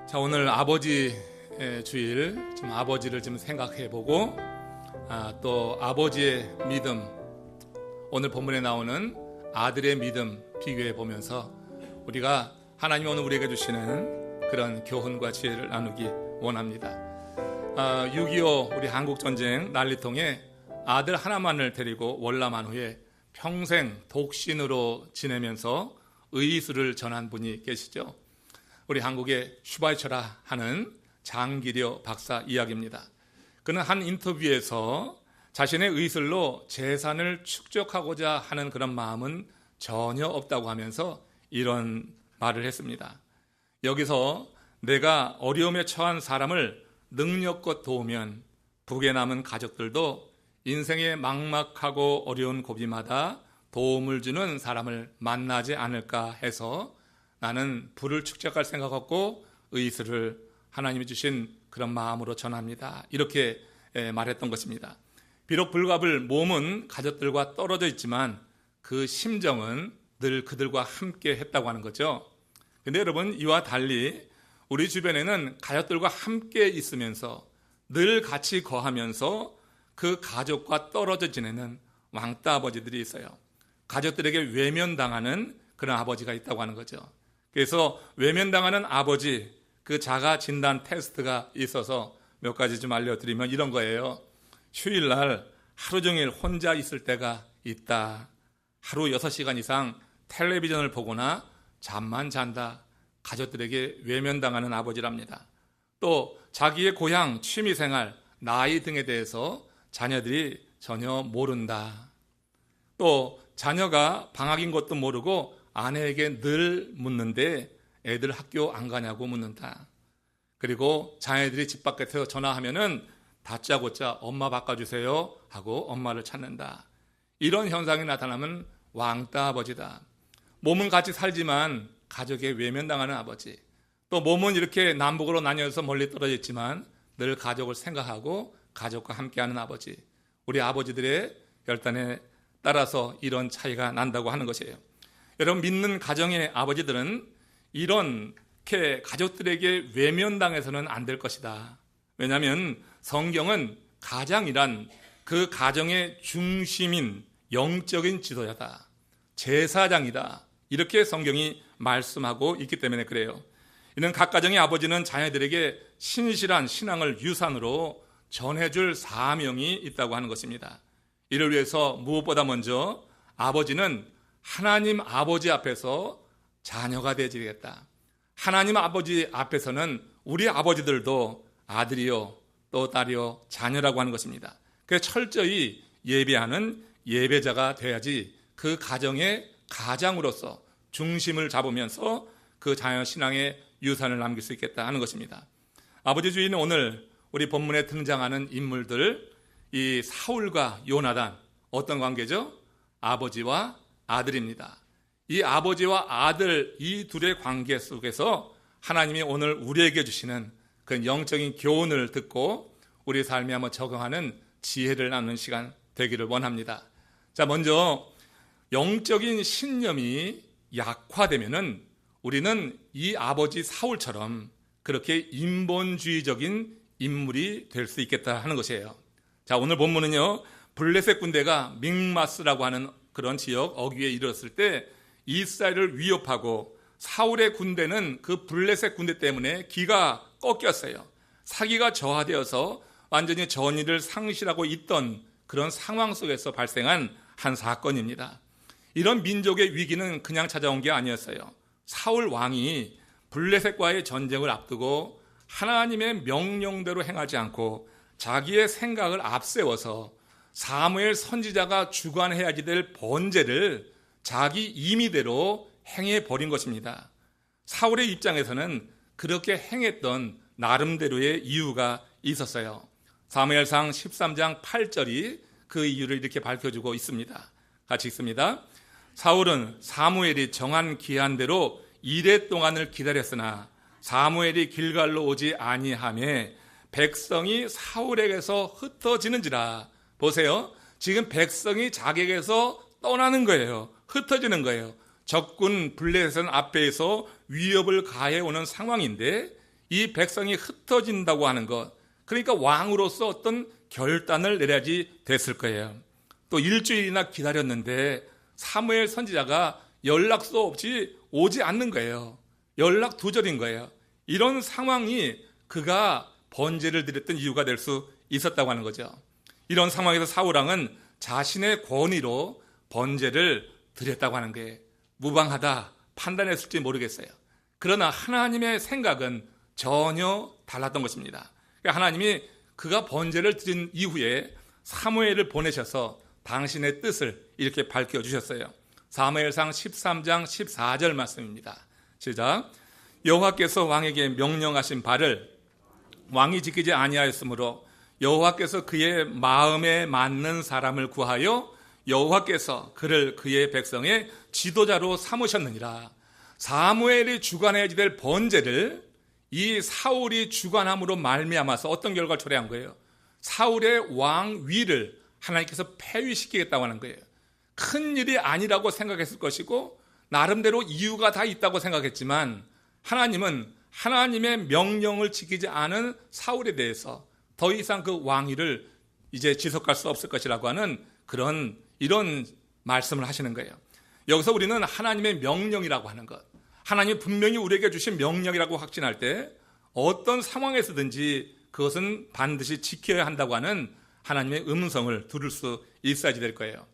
자, 오늘 아버지 주일, 좀 아버지를 좀 생각해보고 또 아버지의 믿음, 오늘 본문에 나오는 아들의 믿음 비교해보면서 우리가 하나님 오늘 우리에게 주시는 그런 교훈과 지혜를 나누기 원합니다. 6.25 우리 한국전쟁 난리통에 아들 하나만을 데리고 월남한 후에 평생 독신으로 지내면서 의술을 전한 분이 계시죠. 우리 한국의 슈바이처라 하는 장기려 박사 이야기입니다. 그는 한 인터뷰에서 자신의 의술로 재산을 축적하고자 하는 그런 마음은 전혀 없다고 하면서 이런 말을 했습니다. 여기서 내가 어려움에 처한 사람을 능력껏 도우면 북에 남은 가족들도 인생의 막막하고 어려운 고비마다 도움을 주는 사람을 만나지 않을까 해서 나는 부를 축적할 생각 없고 의술을 하나님이 주신 그런 마음으로 전합니다. 이렇게 말했던 것입니다. 비록 불갑을 몸은 가족들과 떨어져 있지만 그 심정은 늘 그들과 함께 했다고 하는 거죠. 근데 여러분, 이와 달리 우리 주변에는 가족들과 함께 있으면서 늘 같이 거하면서 그 가족과 떨어져 지내는 왕따 아버지들이 있어요. 가족들에게 외면당하는 그런 아버지가 있다고 하는 거죠. 그래서 외면당하는 아버지, 그 자가 진단 테스트가 있어서 몇 가지 좀 알려드리면 이런 거예요. 휴일날 하루 종일 혼자 있을 때가 있다. 하루 6시간 이상 텔레비전을 보거나 잠만 잔다. 가족들에게 외면당하는 아버지랍니다. 또 자기의 고향, 취미생활, 나이 등에 대해서 자녀들이 전혀 모른다. 또 자녀가 방학인 것도 모르고 아내에게 늘 묻는데 애들 학교 안 가냐고 묻는다. 그리고 자녀들이 집 밖에서 전화하면은 다짜고짜 엄마 바꿔주세요 하고 엄마를 찾는다. 이런 현상이 나타나면 왕따 아버지다. 몸은 같이 살지만 가족에 외면당하는 아버지. 또 몸은 이렇게 남북으로 나뉘어서 멀리 떨어져 있지만 늘 가족을 생각하고 가족과 함께하는 아버지. 우리 아버지들의 결단에 따라서 이런 차이가 난다고 하는 것이에요. 여러분, 믿는 가정의 아버지들은 이렇게 가족들에게 외면당해서는 안 될 것이다. 왜냐하면 성경은 가장이란 그 가정의 중심인 영적인 지도자다. 제사장이다. 이렇게 성경이 말씀하고 있기 때문에 그래요. 이는 각 가정의 아버지는 자녀들에게 신실한 신앙을 유산으로 전해줄 사명이 있다고 하는 것입니다. 이를 위해서 무엇보다 먼저 아버지는 하나님 아버지 앞에서 자녀가 되어지겠다. 하나님 아버지 앞에서는 우리 아버지들도 아들이요 또 딸이요 자녀라고 하는 것입니다. 그래서 철저히 예배하는 예배자가 돼야지 그 가정의 가장으로서 중심을 잡으면서 그 자녀 신앙의 유산을 남길 수 있겠다 하는 것입니다. 아버지 주의는 오늘 우리 본문에 등장하는 인물들, 이 사울과 요나단, 어떤 관계죠? 아버지와 아들입니다. 이 아버지와 아들, 이 둘의 관계 속에서 하나님이 오늘 우리에게 주시는 그 영적인 교훈을 듣고 우리 삶에 한번 적용하는 지혜를 나누는 시간 되기를 원합니다. 자, 먼저 영적인 신념이 약화되면은 우리는 이 아버지 사울처럼 그렇게 인본주의적인 인물이 될 수 있겠다 하는 것이에요. 자, 오늘 본문은요, 블레셋 군대가 믹마스라고 하는 그런 지역 어귀에 이르렀을 때 이스라엘을 위협하고 사울의 군대는 그 블레셋 군대 때문에 기가 꺾였어요. 사기가 저하되어서 완전히 전의를 상실하고 있던 그런 상황 속에서 발생한 한 사건입니다. 이런 민족의 위기는 그냥 찾아온 게 아니었어요. 사울 왕이 블레셋과의 전쟁을 앞두고 하나님의 명령대로 행하지 않고 자기의 생각을 앞세워서 사무엘 선지자가 주관해야지 될 번제를 자기 임의대로 행해버린 것입니다. 사울의 입장에서는 그렇게 행했던 나름대로의 이유가 있었어요. 사무엘상 13장 8절이 그 이유를 이렇게 밝혀주고 있습니다. 같이 읽습니다. 사울은 사무엘이 정한 기한대로 이레 동안을 기다렸으나 사무엘이 길갈로 오지 아니하며 백성이 사울에게서 흩어지는지라. 보세요. 지금 백성이 자기에게서 떠나는 거예요. 흩어지는 거예요. 적군 블레셋 앞에서 위협을 가해오는 상황인데 이 백성이 흩어진다고 하는 것, 그러니까 왕으로서 어떤 결단을 내려야지 됐을 거예요. 또 일주일이나 기다렸는데 사무엘 선지자가 연락도 없이 오지 않는 거예요. 연락 두절인 거예요. 이런 상황이 그가 번제를 드렸던 이유가 될 수 있었다고 하는 거죠. 이런 상황에서 사울왕은 자신의 권위로 번제를 드렸다고 하는 게 무방하다 판단했을지 모르겠어요. 그러나 하나님의 생각은 전혀 달랐던 것입니다. 하나님이 그가 번제를 드린 이후에 사무엘을 보내셔서 당신의 뜻을 이렇게 밝혀주셨어요. 사무엘상 13장 14절 말씀입니다. 시작. 여호와께서 왕에게 명령하신 바를 왕이 지키지 아니하였으므로 여호와께서 그의 마음에 맞는 사람을 구하여 여호와께서 그를 그의 백성의 지도자로 삼으셨느니라. 사무엘이 주관해야 될 번제를 이 사울이 주관함으로 말미암아서 어떤 결과를 초래한 거예요? 사울의 왕위를 하나님께서 폐위시키겠다고 하는 거예요. 큰 일이 아니라고 생각했을 것이고 나름대로 이유가 다 있다고 생각했지만 하나님은 하나님의 명령을 지키지 않은 사울에 대해서 더 이상 그 왕위를 이제 지속할 수 없을 것이라고 하는 이런 말씀을 하시는 거예요. 여기서 우리는 하나님의 명령이라고 하는 것, 하나님이 분명히 우리에게 주신 명령이라고 확신할 때 어떤 상황에서든지 그것은 반드시 지켜야 한다고 하는 하나님의 음성을 들을 수 있어야지 될 거예요.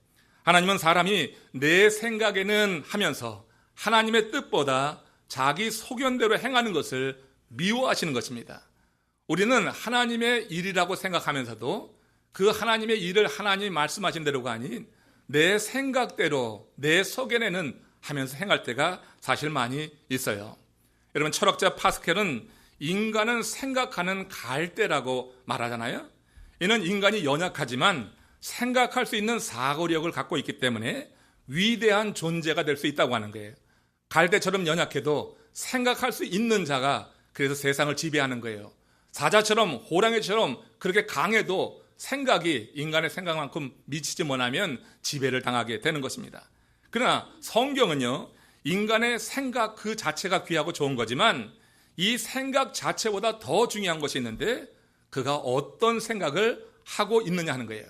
하나님은 사람이 내 생각에는 하면서 하나님의 뜻보다 자기 소견대로 행하는 것을 미워하시는 것입니다. 우리는 하나님의 일이라고 생각하면서도 그 하나님의 일을 하나님이 말씀하신 대로가 아닌 내 생각대로 내 소견에는 하면서 행할 때가 사실 많이 있어요. 여러분, 철학자 파스켈은 인간은 생각하는 갈대라고 말하잖아요. 이는 인간이 연약하지만 생각할 수 있는 사고력을 갖고 있기 때문에 위대한 존재가 될 수 있다고 하는 거예요. 갈대처럼 연약해도 생각할 수 있는 자가 그래서 세상을 지배하는 거예요. 사자처럼 호랑이처럼 그렇게 강해도 생각이 인간의 생각만큼 미치지 못하면 지배를 당하게 되는 것입니다. 그러나 성경은요, 인간의 생각 그 자체가 귀하고 좋은 거지만 이 생각 자체보다 더 중요한 것이 있는데 그가 어떤 생각을 하고 있느냐 하는 거예요.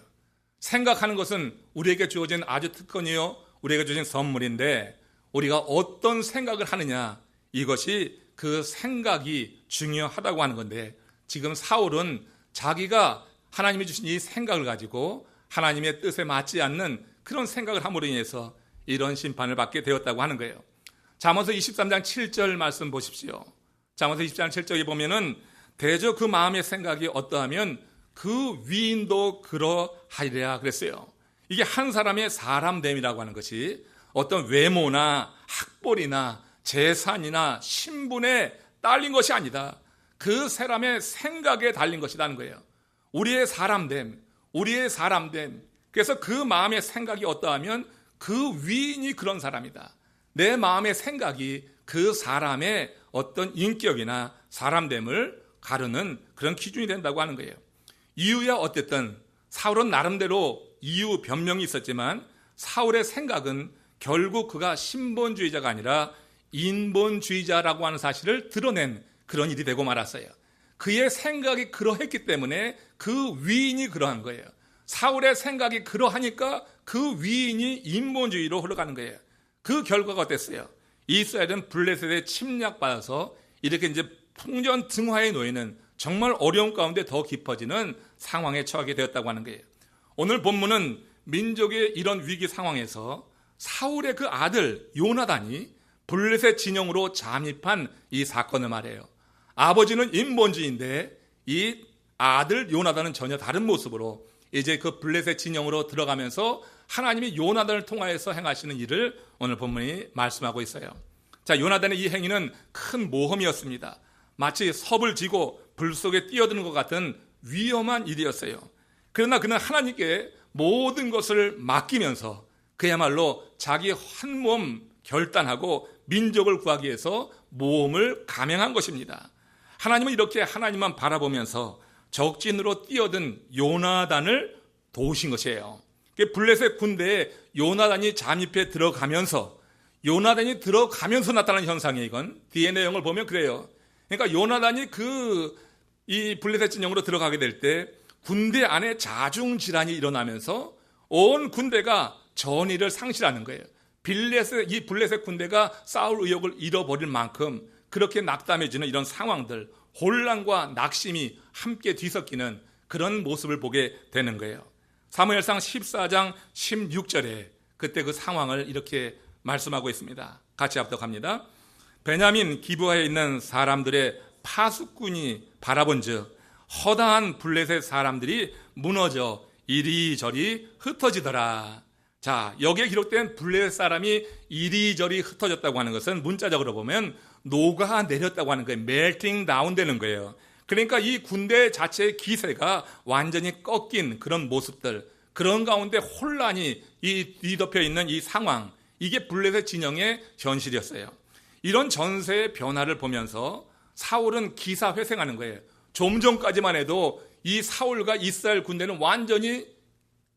생각하는 것은 우리에게 주어진 아주 특권이요, 우리에게 주어진 선물인데 우리가 어떤 생각을 하느냐, 이것이 그 생각이 중요하다고 하는 건데 지금 사울은 자기가 하나님이 주신 이 생각을 가지고 하나님의 뜻에 맞지 않는 그런 생각을 함으로 인해서 이런 심판을 받게 되었다고 하는 거예요. 잠언서 23장 7절 말씀 보십시오. 잠언서 23장 7절에 보면은 대저 그 마음의 생각이 어떠하면 그 위인도 그러하리라 그랬어요. 이게 한 사람의 사람됨이라고 하는 것이 어떤 외모나 학벌이나 재산이나 신분에 딸린 것이 아니다. 그 사람의 생각에 달린 것이라는 거예요. 우리의 사람됨. 그래서 그 마음의 생각이 어떠하면 그 위인이 그런 사람이다. 내 마음의 생각이 그 사람의 어떤 인격이나 사람됨을 가르는 그런 기준이 된다고 하는 거예요. 이유야 어쨌든 사울은 나름대로 이유 변명이 있었지만 사울의 생각은 결국 그가 신본주의자가 아니라 인본주의자라고 하는 사실을 드러낸 그런 일이 되고 말았어요. 그의 생각이 그러했기 때문에 그 위인이 그러한 거예요. 사울의 생각이 그러하니까 그 위인이 인본주의로 흘러가는 거예요. 그 결과가 어땠어요? 이스라엘은 블레셋에 침략받아서 이렇게 이제 풍전등화에 놓이는 정말 어려운 가운데 더 깊어지는 상황에 처하게 되었다고 하는 거예요. 오늘 본문은 민족의 이런 위기 상황에서 사울의 그 아들 요나단이 블레셋 진영으로 잠입한 이 사건을 말해요. 아버지는 인본주의인데 이 아들 요나단은 전혀 다른 모습으로 이제 그 블레셋 진영으로 들어가면서 하나님이 요나단을 통하여서 행하시는 일을 오늘 본문이 말씀하고 있어요. 자, 요나단의 이 행위는 큰 모험이었습니다. 마치 섭을 지고 불 속에 뛰어드는 것 같은 위험한 일이었어요. 그러나 그는 하나님께 모든 것을 맡기면서 그야말로 자기 한 몸 결단하고 민족을 구하기 위해서 모험을 감행한 것입니다. 하나님은 이렇게 하나님만 바라보면서 적진으로 뛰어든 요나단을 도우신 것이에요. 블레셋 군대에 요나단이 잠입해 들어가면서 나타난 현상이에요. 이건 뒤의 내용을 보면 그래요. 그러니까 요나단이 이 블레셋 진영으로 들어가게 될 때 군대 안에 자중질환이 일어나면서 온 군대가 전의를 상실하는 거예요. 이 블레셋 군대가 싸울 의욕을 잃어버릴 만큼 그렇게 낙담해지는 이런 상황들, 혼란과 낙심이 함께 뒤섞이는 그런 모습을 보게 되는 거예요. 사무엘상 14장 16절에 그때 그 상황을 이렇게 말씀하고 있습니다. 같이 합독합니다. 베냐민 기브아에 있는 사람들의 파수꾼이 바라본즉 허다한 블레셋 사람들이 무너져 이리저리 흩어지더라. 자, 여기에 기록된 블레셋 사람이 이리저리 흩어졌다고 하는 것은 문자적으로 보면 녹아내렸다고 하는 거예요. 멜팅 다운 되는 거예요. 그러니까 이 군대 자체의 기세가 완전히 꺾인 그런 모습들, 그런 가운데 혼란이 뒤덮여 있는 이 상황, 이게 블레셋 진영의 현실이었어요. 이런 전세의 변화를 보면서 사울은 기사회생하는 거예요. 좀 전까지만 해도 이 사울과 이스라엘 군대는 완전히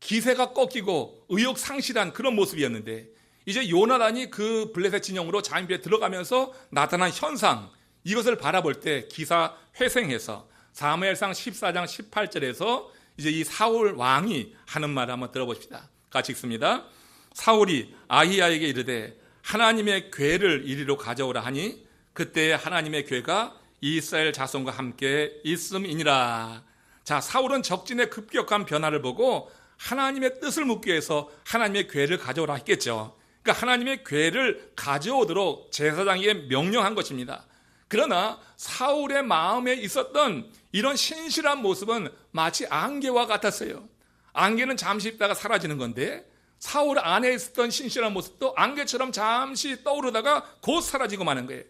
기세가 꺾이고 의욕 상실한 그런 모습이었는데, 이제 요나단이 그 블레셋 진영으로 잠입해 들어가면서 나타난 현상, 이것을 바라볼 때 기사회생해서 사무엘상 14장 18절에서 이제 이 사울 왕이 하는 말을 한번 들어보십시다. 같이 읽습니다. 사울이 아히야에게 이르되 하나님의 궤를 이리로 가져오라 하니 그때 하나님의 궤가 이스라엘 자손과 함께 있음이니라. 자, 사울은 적진의 급격한 변화를 보고 하나님의 뜻을 묻기 위해서 하나님의 궤를 가져오라 했겠죠. 그러니까 하나님의 궤를 가져오도록 제사장에게 명령한 것입니다. 그러나 사울의 마음에 있었던 이런 신실한 모습은 마치 안개와 같았어요. 안개는 잠시 있다가 사라지는 건데 사울 안에 있었던 신실한 모습도 안개처럼 잠시 떠오르다가 곧 사라지고 마는 거예요.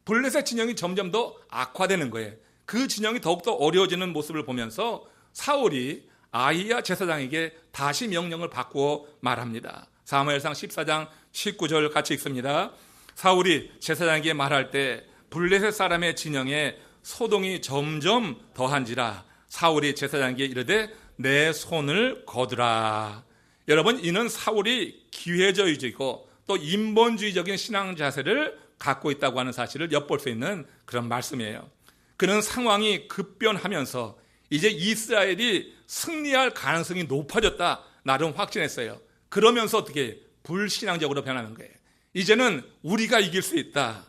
블레셋 진영이 점점 더 악화되는 거예요. 그 진영이 더욱더 어려워지는 모습을 보면서 사울이 아히야 제사장에게 다시 명령을 바꾸어 말합니다. 사무엘상 14장 19절 같이 읽습니다. 사울이 제사장에게 말할 때 블레셋 사람의 진영에 소동이 점점 더한지라 사울이 제사장에게 이르되 내 손을 거두라. 여러분, 이는 사울이 기회주의적이고 또 인본주의적인 신앙 자세를 갖고 있다고 하는 사실을 엿볼 수 있는 그런 말씀이에요. 그는 상황이 급변하면서 이제 이스라엘이 승리할 가능성이 높아졌다 나름 확신했어요. 그러면서 어떻게 불신앙적으로 변하는 거예요. 이제는 우리가 이길 수 있다.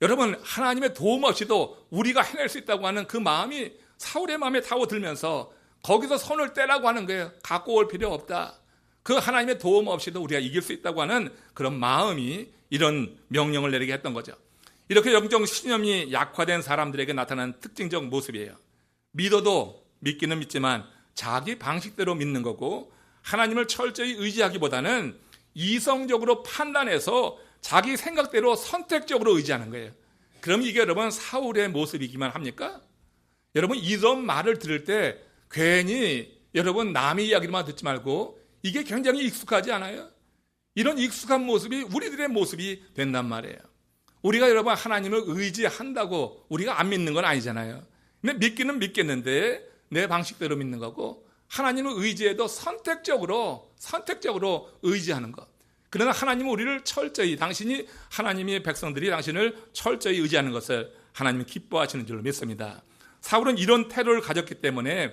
여러분, 하나님의 도움 없이도 우리가 해낼 수 있다고 하는 그 마음이 사울의 마음에 타고들면서 거기서 손을 떼라고 하는 거예요. 갖고 올 필요 없다. 그 하나님의 도움 없이도 우리가 이길 수 있다고 하는 그런 마음이 이런 명령을 내리게 했던 거죠. 이렇게 영적 신념이 약화된 사람들에게 나타나는 특징적 모습이에요. 믿어도 믿기는 믿지만 자기 방식대로 믿는 거고, 하나님을 철저히 의지하기보다는 이성적으로 판단해서 자기 생각대로 선택적으로 의지하는 거예요. 그럼 이게 여러분 사울의 모습이기만 합니까? 여러분, 이런 말을 들을 때 괜히 여러분 남의 이야기만 듣지 말고 이게 굉장히 익숙하지 않아요? 이런 익숙한 모습이 우리들의 모습이 된단 말이에요. 우리가 여러분 하나님을 의지한다고 우리가 안 믿는 건 아니잖아요. 근데 믿기는 믿겠는데 내 방식대로 믿는 거고, 하나님을 의지해도 선택적으로 의지하는 것. 그러나 하나님은 우리를 철저히, 당신이 하나님의 백성들이 당신을 철저히 의지하는 것을 하나님이 기뻐하시는 줄로 믿습니다. 사울은 이런 태도를 가졌기 때문에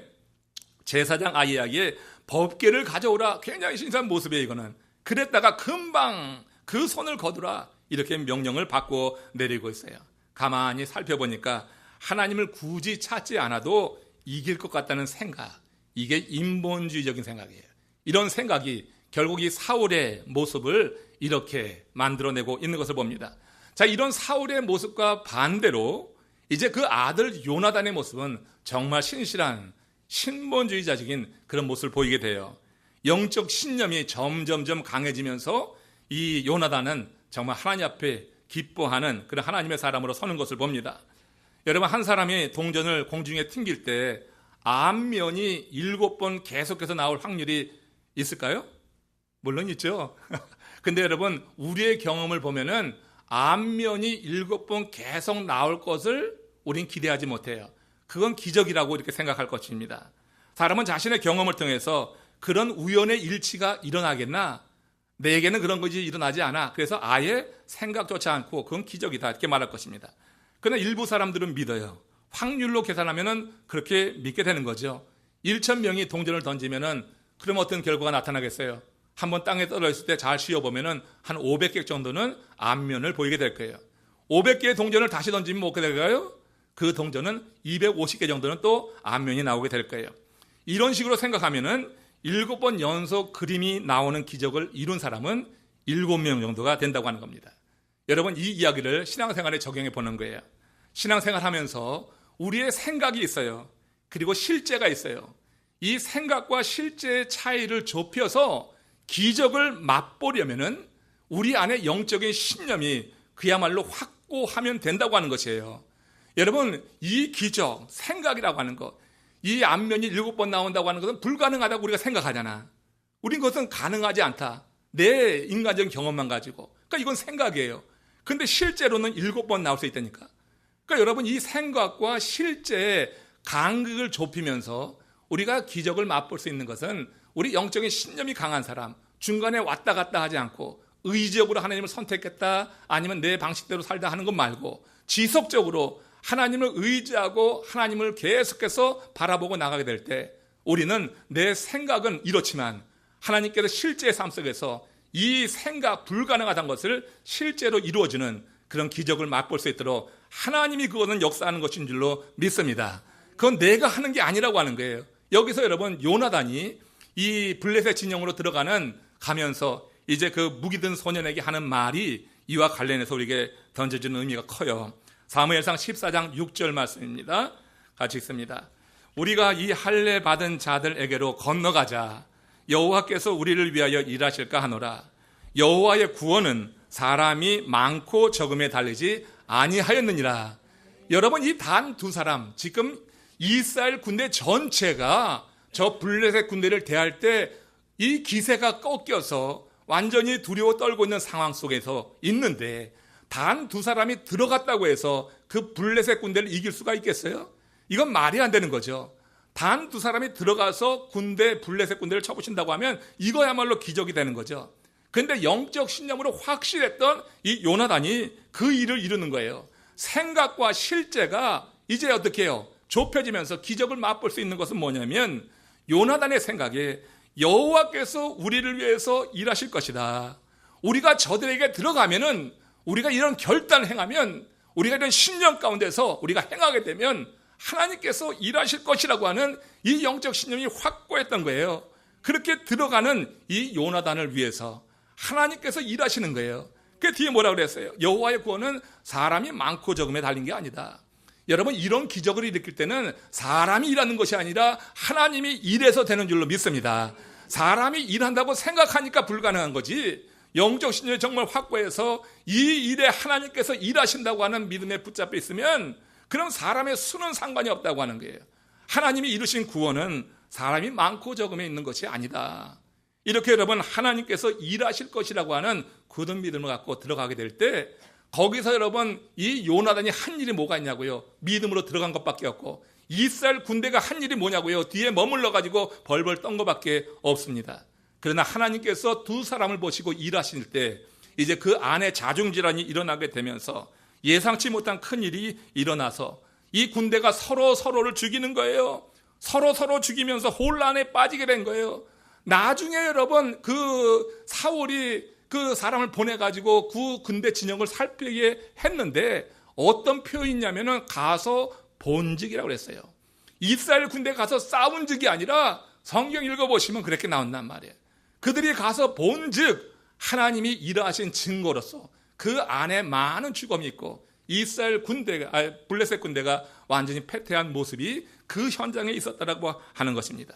제사장 아히야에게 법궤를 가져오라, 굉장히 신선한 모습이에요. 이거는 그랬다가 금방 그 손을 거두라, 이렇게 명령을 받고 내리고 있어요. 가만히 살펴보니까 하나님을 굳이 찾지 않아도 이길 것 같다는 생각, 이게 인본주의적인 생각이에요. 이런 생각이 결국 이 사울의 모습을 이렇게 만들어내고 있는 것을 봅니다. 자, 이런 사울의 모습과 반대로 이제 그 아들 요나단의 모습은 정말 신실한 신본주의자적인 그런 모습을 보이게 돼요. 영적 신념이 점점점 강해지면서 이 요나단은 정말 하나님 앞에 기뻐하는 그런 하나님의 사람으로 서는 것을 봅니다. 여러분, 한 사람이 동전을 공중에 튕길 때 앞면이 7번 계속해서 나올 확률이 있을까요? 물론 있죠. 근데 여러분, 우리의 경험을 보면은 앞면이 7번 계속 나올 것을 우린 기대하지 못해요. 그건 기적이라고 이렇게 생각할 것입니다. 사람은 자신의 경험을 통해서 그런 우연의 일치가 일어나겠나? 내게는 그런 것이 일어나지 않아. 그래서 아예 생각조차 않고 그건 기적이다, 이렇게 말할 것입니다. 그러나 일부 사람들은 믿어요. 확률로 계산하면은 그렇게 믿게 되는 거죠. 1,000명이 동전을 던지면은 그럼 어떤 결과가 나타나겠어요? 한번 땅에 떨어졌을 때 잘 쉬어보면은 한 500개 정도는 앞면을 보이게 될 거예요. 500개의 동전을 다시 던지면 어떻게 될까요? 그 동전은 250개 정도는 또 앞면이 나오게 될 거예요. 이런 식으로 생각하면은 7번 연속 그림이 나오는 기적을 이룬 사람은 7명 정도가 된다고 하는 겁니다. 여러분, 이 이야기를 신앙생활에 적용해 보는 거예요. 신앙생활 하면서 우리의 생각이 있어요. 그리고 실제가 있어요. 이 생각과 실제의 차이를 좁혀서 기적을 맛보려면은 우리 안에 영적인 신념이 그야말로 확고하면 된다고 하는 것이에요. 여러분, 이 기적, 생각이라고 하는 것, 이 앞면이 7번 나온다고 하는 것은 불가능하다고 우리가 생각하잖아. 우린 그것은 가능하지 않다. 내 인간적인 경험만 가지고. 그러니까 이건 생각이에요. 근데 실제로는 7번 나올 수 있다니까. 그러니까 여러분, 이 생각과 실제의 간극을 좁히면서 우리가 기적을 맛볼 수 있는 것은 우리 영적인 신념이 강한 사람, 중간에 왔다 갔다 하지 않고 의지적으로 하나님을 선택했다, 아니면 내 방식대로 살다 하는 것 말고 지속적으로 하나님을 의지하고 하나님을 계속해서 바라보고 나가게 될 때 우리는 내 생각은 이렇지만 하나님께서 실제의 삶 속에서 이 생각 불가능하다는 것을 실제로 이루어지는 그런 기적을 맛볼 수 있도록 하나님이 그거는 역사하는 것인 줄로 믿습니다. 그건 내가 하는 게 아니라고 하는 거예요. 여기서 여러분, 요나단이 이 블레셋 진영으로 가면서 이제 그 무기 든 소년에게 하는 말이 이와 관련해서 우리에게 던져주는 의미가 커요. 사무엘상 14장 6절 말씀입니다. 같이 읽습니다. 우리가 이 할례 받은 자들에게로 건너가자. 여호와께서 우리를 위하여 일하실까 하노라. 여호와의 구원은 사람이 많고 적음에 달리지 아니하였느니라. 여러분, 이 단 두 사람, 지금 이스라엘 군대 전체가 저 블레셋 군대를 대할 때 이 기세가 꺾여서 완전히 두려워 떨고 있는 상황 속에서 있는데 단 두 사람이 들어갔다고 해서 그 블레셋 군대를 이길 수가 있겠어요? 이건 말이 안 되는 거죠. 단 두 사람이 들어가서 블레셋 군대를 쳐부신다고 하면 이거야말로 기적이 되는 거죠. 그런데 영적 신념으로 확실했던 이 요나단이 그 일을 이루는 거예요. 생각과 실제가 이제 어떻게 해요? 좁혀지면서 기적을 맛볼 수 있는 것은 뭐냐면 요나단의 생각에 여호와께서 우리를 위해서 일하실 것이다. 우리가 저들에게 들어가면은 우리가 이런 결단을 행하면 우리가 이런 신념 가운데서 우리가 행하게 되면 하나님께서 일하실 것이라고 하는 이 영적 신념이 확고했던 거예요. 그렇게 들어가는 이 요나단을 위해서 하나님께서 일하시는 거예요. 그 뒤에 뭐라고 그랬어요? 여호와의 구원은 사람이 많고 적음에 달린 게 아니다. 여러분, 이런 기적을 일으킬 때는 사람이 일하는 것이 아니라 하나님이 일해서 되는 줄로 믿습니다. 사람이 일한다고 생각하니까 불가능한 거지, 영적 신념이 정말 확고해서 이 일에 하나님께서 일하신다고 하는 믿음에 붙잡혀 있으면 그럼 사람의 수는 상관이 없다고 하는 거예요. 하나님이 이루신 구원은 사람이 많고 적음에 있는 것이 아니다. 이렇게 여러분, 하나님께서 일하실 것이라고 하는 굳은 믿음을 갖고 들어가게 될 때 거기서 여러분, 이 요나단이 한 일이 뭐가 있냐고요? 믿음으로 들어간 것밖에 없고 이스라엘 군대가 한 일이 뭐냐고요? 뒤에 머물러 가지고 벌벌 떤 것밖에 없습니다. 그러나 하나님께서 두 사람을 보시고 일하실 때 이제 그 안에 자중질환이 일어나게 되면서 예상치 못한 큰 일이 일어나서 이 군대가 서로를 죽이는 거예요. 서로 죽이면서 혼란에 빠지게 된 거예요. 나중에 여러분, 그 사울이 그 사람을 보내가지고 그 군대 진영을 살피게 했는데 어떤 표현이냐면은 가서 본즉이라고 그랬어요. 이스라엘 군대 가서 싸운 적이 아니라 성경 읽어보시면 그렇게 나온단 말이에요. 그들이 가서 본즉 하나님이 일하신 증거로서 그 안에 많은 죽음이 있고 이스라엘 블레셋 군대가 완전히 패퇴한 모습이 그 현장에 있었다라고 하는 것입니다.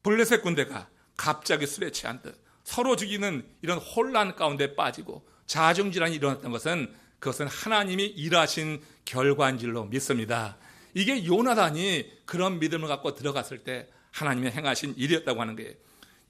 블레셋 군대가 갑자기 술에 취한 듯 서로 죽이는 이런 혼란 가운데 빠지고 자중질환이 일어났던 것은 그것은 하나님이 일하신 결과인 줄로 믿습니다. 이게 요나단이 그런 믿음을 갖고 들어갔을 때 하나님이 행하신 일이었다고 하는 거예요.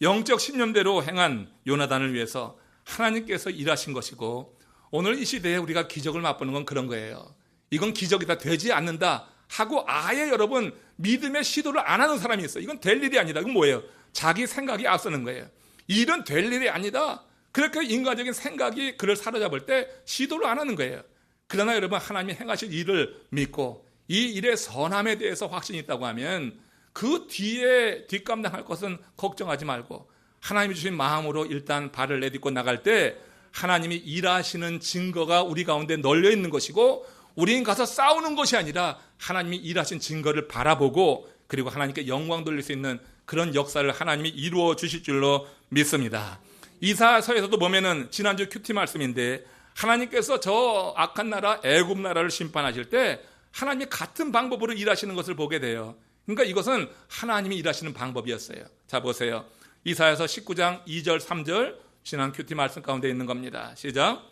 영적 신념대로 행한 요나단을 위해서 하나님께서 일하신 것이고 오늘 이 시대에 우리가 기적을 맛보는 건 그런 거예요. 이건 기적이다, 되지 않는다 하고 아예 여러분 믿음의 시도를 안 하는 사람이 있어요. 이건 될 일이 아니다. 이건 뭐예요? 자기 생각이 앞서는 거예요. 일은 될 일이 아니다. 그렇게 인간적인 생각이 그를 사로잡을 때 시도를 안 하는 거예요. 그러나 여러분, 하나님이 행하실 일을 믿고 이 일의 선함에 대해서 확신이 있다고 하면 그 뒤에 뒷감당할 것은 걱정하지 말고 하나님이 주신 마음으로 일단 발을 내딛고 나갈 때 하나님이 일하시는 증거가 우리 가운데 널려 있는 것이고, 우리는 가서 싸우는 것이 아니라 하나님이 일하신 증거를 바라보고 그리고 하나님께 영광 돌릴 수 있는 그런 역사를 하나님이 이루어 주실 줄로 믿습니다. 이사야서에서도 보면은 지난주 큐티 말씀인데, 하나님께서 저 악한 나라 애굽 나라를 심판하실 때 하나님이 같은 방법으로 일하시는 것을 보게 돼요. 그러니까 이것은 하나님이 일하시는 방법이었어요. 자, 보세요. 이사야서 19장 2절 3절 지난 큐티 말씀 가운데 있는 겁니다. 시작.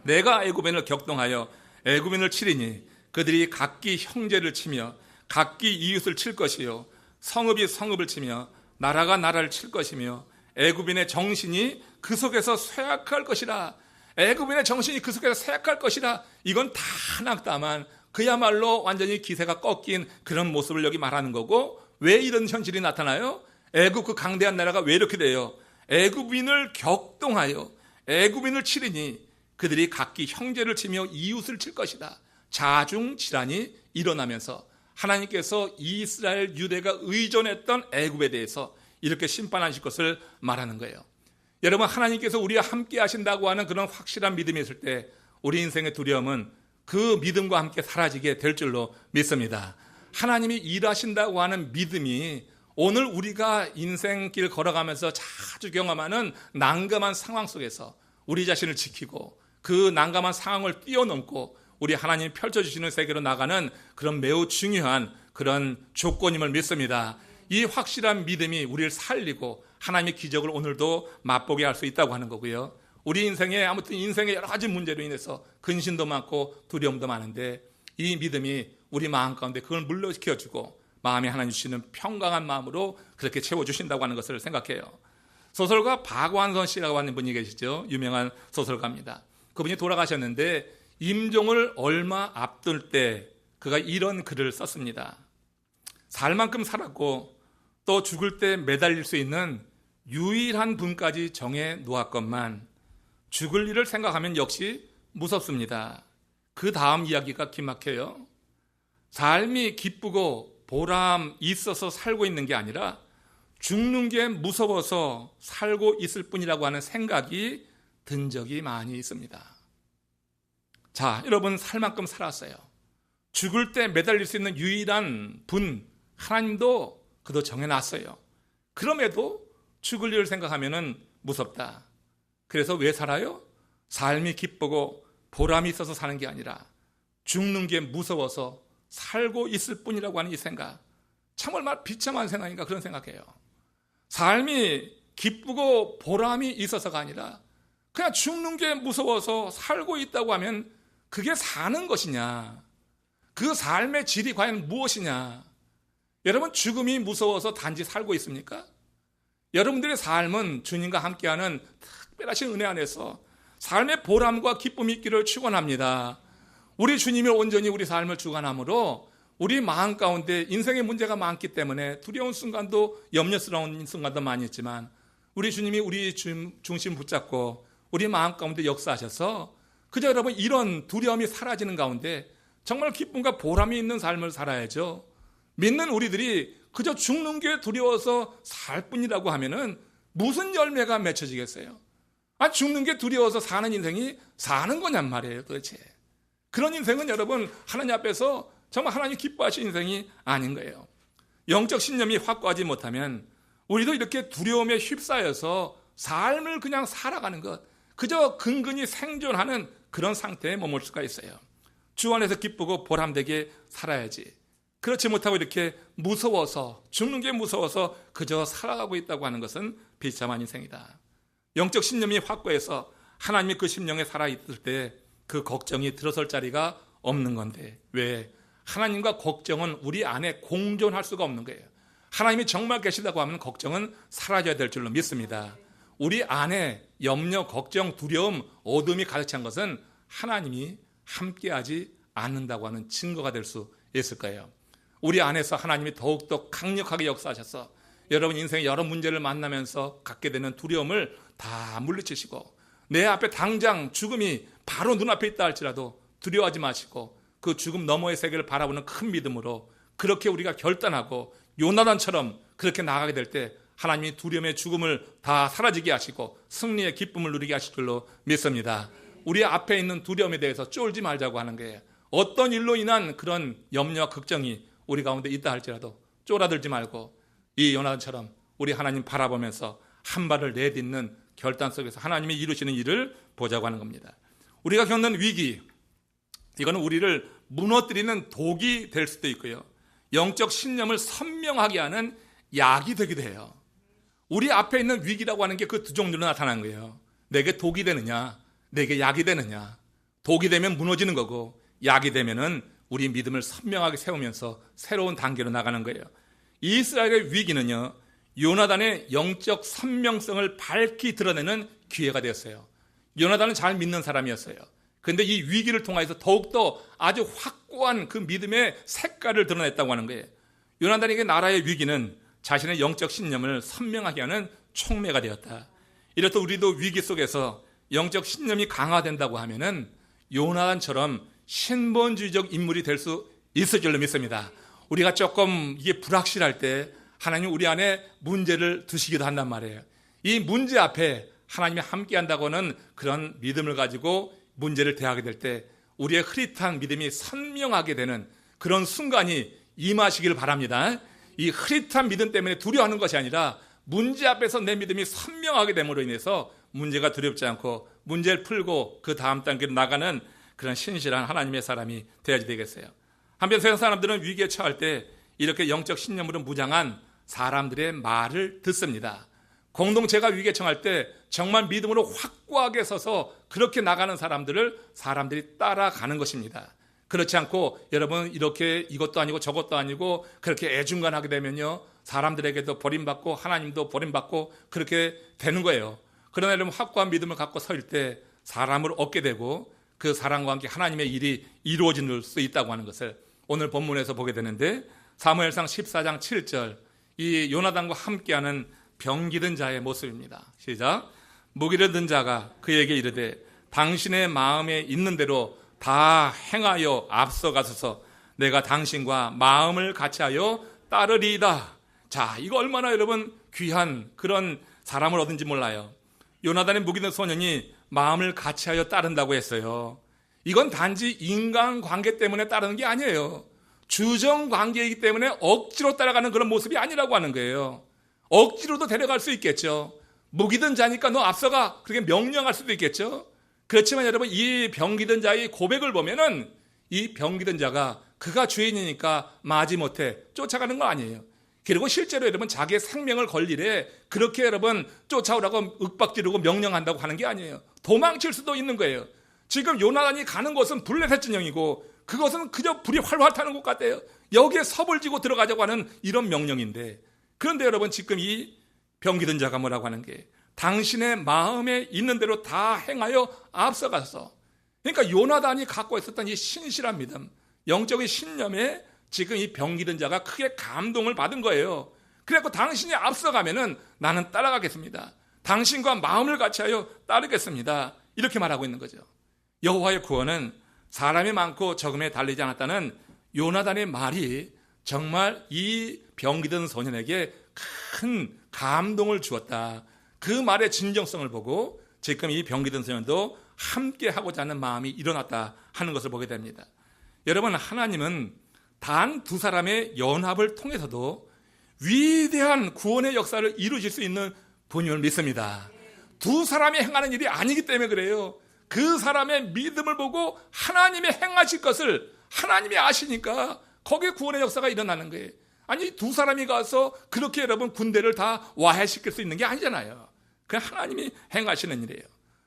내가 애굽인을 격동하여 애굽인을 치리니 그들이 각기 형제를 치며 각기 이웃을 칠 것이요 성읍이 성읍을 치며 나라가 나라를 칠 것이며 애굽인의 정신이 그 속에서 쇠약할 것이라. 애굽인의 정신이 그 속에서 쇠약할 것이라. 이건 다 낙담한, 그야말로 완전히 기세가 꺾인 그런 모습을 여기 말하는 거고, 왜 이런 현실이 나타나요? 애굽 그 강대한 나라가 왜 이렇게 돼요? 애굽인을 격동하여 애굽인을 치리니 그들이 각기 형제를 치며 이웃을 칠 것이다. 자중질환이 일어나면서 하나님께서 이스라엘 유대가 의존했던 애굽에 대해서 이렇게 심판하실 것을 말하는 거예요. 여러분, 하나님께서 우리와 함께 하신다고 하는 그런 확실한 믿음이 있을 때 우리 인생의 두려움은 그 믿음과 함께 사라지게 될 줄로 믿습니다. 하나님이 일하신다고 하는 믿음이 오늘 우리가 인생길 걸어가면서 자주 경험하는 난감한 상황 속에서 우리 자신을 지키고 그 난감한 상황을 뛰어넘고 우리 하나님이 펼쳐주시는 세계로 나가는 그런 매우 중요한 그런 조건임을 믿습니다. 이 확실한 믿음이 우리를 살리고 하나님의 기적을 오늘도 맛보게 할 수 있다고 하는 거고요. 우리 인생에 아무튼 인생의 여러 가지 문제로 인해서 근심도 많고 두려움도 많은데 이 믿음이 우리 마음 가운데 그걸 물러시켜주고 마음에 하나님 주시는 평강한 마음으로 그렇게 채워주신다고 하는 것을 생각해요. 소설가 박완선 씨라고 하는 분이 계시죠. 유명한 소설가입니다. 그분이 돌아가셨는데 임종을 얼마 앞둘 때 그가 이런 글을 썼습니다. 살 만큼 살았고 또 죽을 때 매달릴 수 있는 유일한 분까지 정해 놓았건만 죽을 일을 생각하면 역시 무섭습니다. 그 다음 이야기가 기막혀요. 삶이 기쁘고 보람 있어서 살고 있는 게 아니라 죽는 게 무서워서 살고 있을 뿐이라고 하는 생각이 든 적이 많이 있습니다. 자, 여러분, 살 만큼 살았어요. 죽을 때 매달릴 수 있는 유일한 분 하나님도 그도 정해놨어요. 그럼에도 죽을 일을 생각하면 무섭다. 그래서 왜 살아요? 삶이 기쁘고 보람이 있어서 사는 게 아니라 죽는 게 무서워서 살고 있을 뿐이라고 하는 이 생각, 참 얼마나 비참한 생각인가 그런 생각해요. 삶이 기쁘고 보람이 있어서가 아니라 그냥 죽는 게 무서워서 살고 있다고 하면 그게 사는 것이냐, 그 삶의 질이 과연 무엇이냐. 여러분, 죽음이 무서워서 단지 살고 있습니까? 여러분들의 삶은 주님과 함께하는 특별하신 은혜 안에서 삶의 보람과 기쁨이 있기를 축원합니다. 우리 주님이 온전히 우리 삶을 주관함으로 우리 마음 가운데 인생의 문제가 많기 때문에 두려운 순간도 염려스러운 순간도 많이 있지만 우리 주님이 우리 중심 붙잡고 우리 마음 가운데 역사하셔서 그저 여러분 이런 두려움이 사라지는 가운데 정말 기쁨과 보람이 있는 삶을 살아야죠. 믿는 우리들이 그저 죽는 게 두려워서 살 뿐이라고 하면은 무슨 열매가 맺혀지겠어요? 죽는 게 두려워서 사는 인생이 사는 거냔 말이에요, 도대체. 그런 인생은 여러분 하나님 앞에서 정말 하나님 기뻐하시는 인생이 아닌 거예요. 영적 신념이 확고하지 못하면 우리도 이렇게 두려움에 휩싸여서 삶을 그냥 살아가는 것, 그저 근근히 생존하는 그런 상태에 머물 수가 있어요. 주 안에서 기쁘고 보람되게 살아야지. 그렇지 못하고 이렇게 무서워서, 죽는 게 무서워서 그저 살아가고 있다고 하는 것은 비참한 인생이다. 영적 신념이 확고해서 하나님이 그 심령에 살아있을 때 그 걱정이 들어설 자리가 없는 건데, 왜? 하나님과 걱정은 우리 안에 공존할 수가 없는 거예요. 하나님이 정말 계시다고 하면 걱정은 사라져야 될 줄로 믿습니다. 우리 안에 염려, 걱정, 두려움, 어둠이 가득 찬 것은 하나님이 함께하지 않는다고 하는 증거가 될 수 있을 거예요. 우리 안에서 하나님이 더욱더 강력하게 역사하셔서 여러분 인생의 여러 문제를 만나면서 갖게 되는 두려움을 다 물리치시고 내 앞에 당장 죽음이 바로 눈앞에 있다 할지라도 두려워하지 마시고 그 죽음 너머의 세계를 바라보는 큰 믿음으로 그렇게 우리가 결단하고 요나단처럼 그렇게 나아가게 될 때 하나님이 두려움의 죽음을 다 사라지게 하시고 승리의 기쁨을 누리게 하실 줄로 믿습니다. 우리 앞에 있는 두려움에 대해서 쫄지 말자고 하는 거예요. 어떤 일로 인한 그런 염려와 걱정이 우리 가운데 있다 할지라도 쫄아들지 말고 이 요나단처럼 우리 하나님 바라보면서 한 발을 내딛는 결단 속에서 하나님이 이루시는 일을 보자고 하는 겁니다. 우리가 겪는 위기, 이거는 우리를 무너뜨리는 독이 될 수도 있고요, 영적 신념을 선명하게 하는 약이 되기도 해요. 우리 앞에 있는 위기라고 하는 게 그 두 종류로 나타나는 거예요. 내게 독이 되느냐, 내게 약이 되느냐. 독이 되면 무너지는 거고 약이 되면은 우리 믿음을 선명하게 세우면서 새로운 단계로 나가는 거예요. 이스라엘의 위기는요, 요나단의 영적 선명성을 밝히 드러내는 기회가 되었어요. 요나단은 잘 믿는 사람이었어요. 그런데 이 위기를 통해서 더욱더 아주 확고한 그 믿음의 색깔을 드러냈다고 하는 거예요. 요나단에게 나라의 위기는 자신의 영적 신념을 선명하게 하는 촉매가 되었다. 이렇듯 우리도 위기 속에서 영적 신념이 강화된다고 하면은 요나단처럼 신본주의적 인물이 될 수 있을 줄로 믿습니다. 우리가 조금 이게 불확실할 때 하나님 우리 안에 문제를 두시기도 한단 말이에요. 이 문제 앞에 하나님이 함께 한다고는 그런 믿음을 가지고 문제를 대하게 될 때 우리의 흐릿한 믿음이 선명하게 되는 그런 순간이 임하시길 바랍니다. 이 흐릿한 믿음 때문에 두려워하는 것이 아니라 문제 앞에서 내 믿음이 선명하게 됨으로 인해서 문제가 두렵지 않고 문제를 풀고 그 다음 단계로 나가는 그런 신실한 하나님의 사람이 되어야 되겠어요. 한편 세상 사람들은 위기에 처할 때 이렇게 영적 신념으로 무장한 사람들의 말을 듣습니다. 공동체가 위기에 처할 때 정말 믿음으로 확고하게 서서 그렇게 나가는 사람들이 따라가는 것입니다. 그렇지 않고 여러분 이렇게 이것도 아니고 저것도 아니고 그렇게 애중간하게 되면요, 사람들에게도 버림받고 하나님도 버림받고 그렇게 되는 거예요. 그러나 여러분 확고한 믿음을 갖고 설 때 사람을 얻게 되고 그 사람과 함께 하나님의 일이 이루어질 수 있다고 하는 것을 오늘 본문에서 보게 되는데, 사무엘상 14장 7절 이 요나단과 함께하는 병기든 자의 모습입니다. 시작. 무기를 든 자가 그에게 이르되 당신의 마음에 있는 대로 다 행하여 앞서가소서. 내가 당신과 마음을 같이하여 따르리이다. 자, 이거 얼마나 여러분 귀한 그런 사람을 얻은지 몰라요. 요나단의 무기든 소년이 마음을 같이하여 따른다고 했어요. 이건 단지 인간관계 때문에 따르는 게 아니에요. 주정관계이기 때문에 억지로 따라가는 그런 모습이 아니라고 하는 거예요. 억지로도 데려갈 수 있겠죠. 무기든 자니까 너 앞서가 그렇게 명령할 수도 있겠죠. 그렇지만 여러분 이 병기든 자의 고백을 보면은 이 병기든 자가 그가 주인이니까 마지못해 쫓아가는 거 아니에요. 그리고 실제로 여러분 자기의 생명을 걸리래 그렇게 여러분 쫓아오라고 윽박지르고 명령한다고 하는 게 아니에요. 도망칠 수도 있는 거예요. 지금 요나단이 가는 곳은 블레셋 진영이고 그것은 그저 불이 활활 타는 곳 같아요. 여기에 섭을 지고 들어가자고 하는 이런 명령인데, 그런데 여러분 지금 이 병기든 자가 뭐라고 하는 게 당신의 마음에 있는 대로 다 행하여 앞서가서, 그러니까 요나단이 갖고 있었던 이 신실한 믿음, 영적인 신념에 지금 이 병기든 자가 크게 감동을 받은 거예요. 그래서 당신이 앞서가면은 나는 따라가겠습니다. 당신과 마음을 같이하여 따르겠습니다. 이렇게 말하고 있는 거죠. 여호와의 구원은 사람이 많고 적음에 달리지 않았다는 요나단의 말이 정말 이 병기든 소년에게 큰 감동을 주었다. 그 말의 진정성을 보고 지금 이 병기든 소년도 함께 하고자 하는 마음이 일어났다 하는 것을 보게 됩니다. 여러분, 하나님은 단 두 사람의 연합을 통해서도 위대한 구원의 역사를 이루실 수 있는 분임을 믿습니다. 두 사람이 행하는 일이 아니기 때문에 그래요. 그 사람의 믿음을 보고 하나님이 행하실 것을 하나님이 아시니까 거기에 구원의 역사가 일어나는 거예요. 아니 두 사람이 가서 그렇게 여러분 군대를 다 와해시킬 수 있는 게 아니잖아요. 그냥 하나님이 행하시는 일이에요.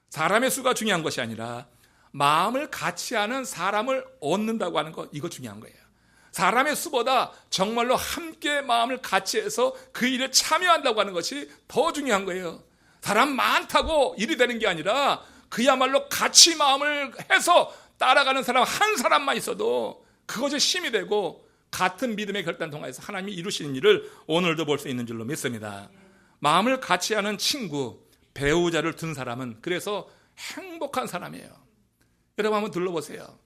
사람의 수가 중요한 것이 아니라 마음을 같이 하는 사람을 얻는다고 하는 것, 이거 중요한 거예요. 사람의 수보다 정말로 함께 마음을 같이 해서 그 일에 참여한다고 하는 것이 더 중요한 거예요. 사람 많다고 일이 되는 게 아니라 그야말로 같이 마음을 해서 따라가는 사람 한 사람만 있어도 그것이 힘이 되고 같은 믿음의 결단 통해서 하나님이 이루시는 일을 오늘도 볼 수 있는 줄로 믿습니다. 마음을 같이 하는 친구, 배우자를 둔 사람은 그래서 행복한 사람이에요. 여러분 한번 둘러보세요.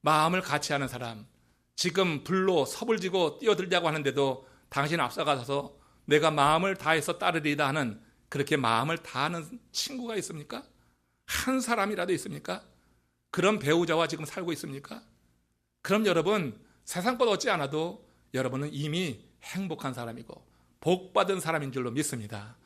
마음을 같이 하는 사람, 지금 불로 섭을 지고 뛰어들자고 하는데도 당신 앞서가서 내가 마음을 다해서 따르리다 하는, 그렇게 마음을 다하는 친구가 있습니까? 한 사람이라도 있습니까? 그런 배우자와 지금 살고 있습니까? 그럼 여러분, 세상 것 얻지 않아도 여러분은 이미 행복한 사람이고 복받은 사람인 줄로 믿습니다.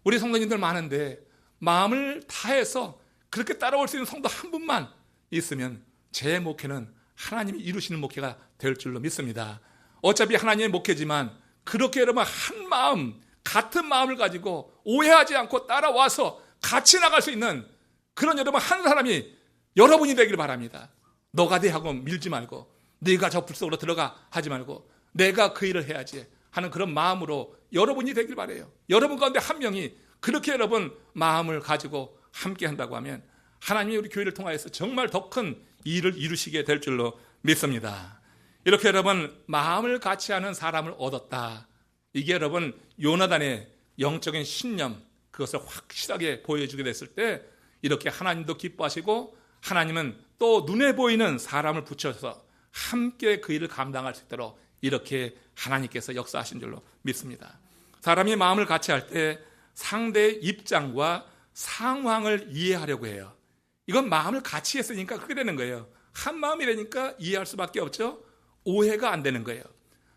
우리 성도님들 많은데 마음을 다해서 그렇게 따라올 수 있는 성도 한 분만 있으면 제 목회는 하나님이 이루시는 목회가 될 줄로 믿습니다. 어차피 하나님의 목회지만 그렇게 여러분 한 마음, 같은 마음을 가지고 오해하지 않고 따라와서 같이 나갈 수 있는 그런 여러분 한 사람이 여러분이 되길 바랍니다. 너가 돼 하고 밀지 말고, 네가 저 불 속으로 들어가 하지 말고, 내가 그 일을 해야지 하는 그런 마음으로 여러분이 되길 바라요. 여러분 가운데 한 명이 그렇게 여러분 마음을 가지고 함께 한다고 하면 하나님이 우리 교회를 통하여서 정말 더 큰 일을 이루시게 될 줄로 믿습니다. 이렇게 여러분 마음을 같이 하는 사람을 얻었다. 이게 여러분 요나단의 영적인 신념, 그것을 확실하게 보여주게 됐을 때 이렇게 하나님도 기뻐하시고 하나님은 또 눈에 보이는 사람을 붙여서 함께 그 일을 감당할 수 있도록 이렇게 하나님께서 역사하신 줄로 믿습니다. 사람이 마음을 같이 할 때 상대의 입장과 상황을 이해하려고 해요. 이건 마음을 같이 했으니까 그렇게 되는 거예요. 한 마음이라니까 이해할 수밖에 없죠. 오해가 안 되는 거예요.